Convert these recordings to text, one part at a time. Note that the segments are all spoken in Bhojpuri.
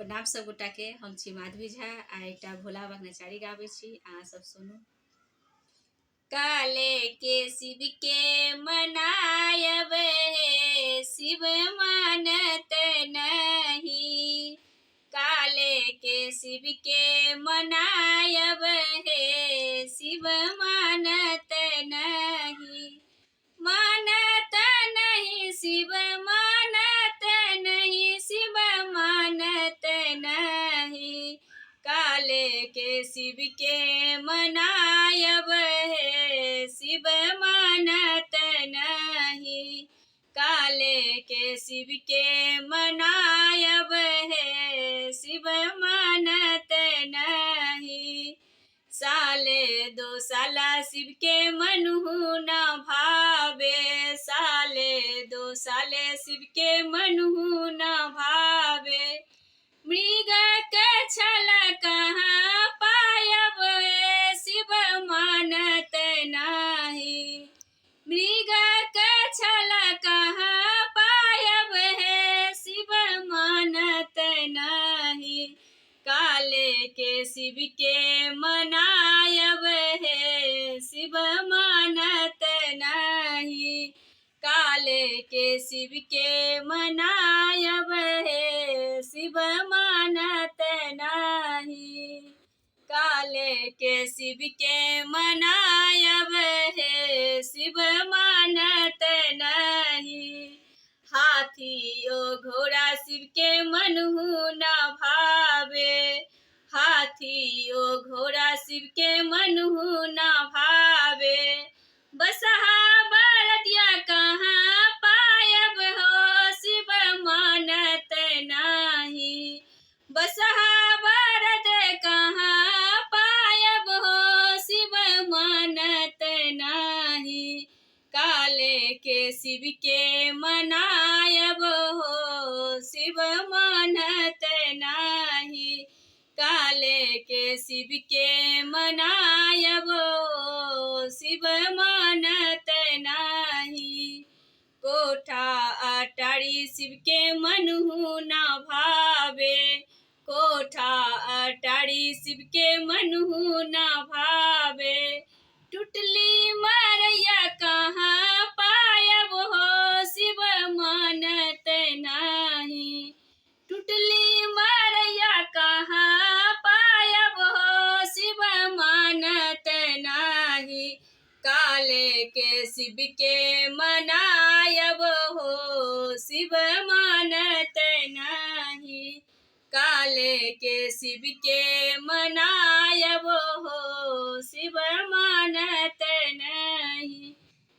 प्रणाम सब गोटा के। हम छी माधवी झा आ एक भोला बाबा नचारी गाबै छी, अहाँ सब सुनू। काले के शिव के मनायब हे, शिव मानत नहीं। काले के शिव के मनायब हे, शिव मानत नहीं। मानत नहीं शिव मानत नहीं, शिव मानत नहीं। काले के शिव के मनायब है, शिव मानत नहीं। काले के शिव के मनायब है, शिव मानत नहीं। साले दो साला शिव के मनहु न भावे, साले दो साले शिव के मनहु न भावे। मृग के छल कहाँ पायब, शिव मानत नहीं। मृग के छल कहाँ पायब है, शिव मानत नहीं। काले के शिव के मनायब है, शिव मानत नहीं। काले के शिव के मनायब है, शिव मानत नहीं। काले के शिव के मनायब है, शिव मानत नहीं। हाथी ओ घोड़ा शिव के मनहु न भावे, हाथी ओ घोड़ा शिव के मनहु न भावे। बसहा बरदिया कहाँ पायब हो, शिव मानत नहीं। बसहा बरद कहाँ पायब हो, शिव मानत नहीं। काले के शिव के मनायब हो, शिव मानत नहीं। काले के शिव के मनायब हो, शिव मानत नहीं। कोठा अटारी शिव के मनहु न भावे, कोठा अटारी शिव के मनहु न भावे। टुटली मरैया कहाँ पायब हो, शिव मानत नहीं। टुटली मरैया कहाँ पायब हो, शिव मानत नहीं। काले के शिव के मनायब हो, शिव मानत नहीं। काले के शिव के मनायब हो, शिव मानत नहीं।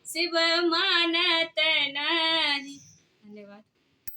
शिव मानत नहीं। धन्यवाद।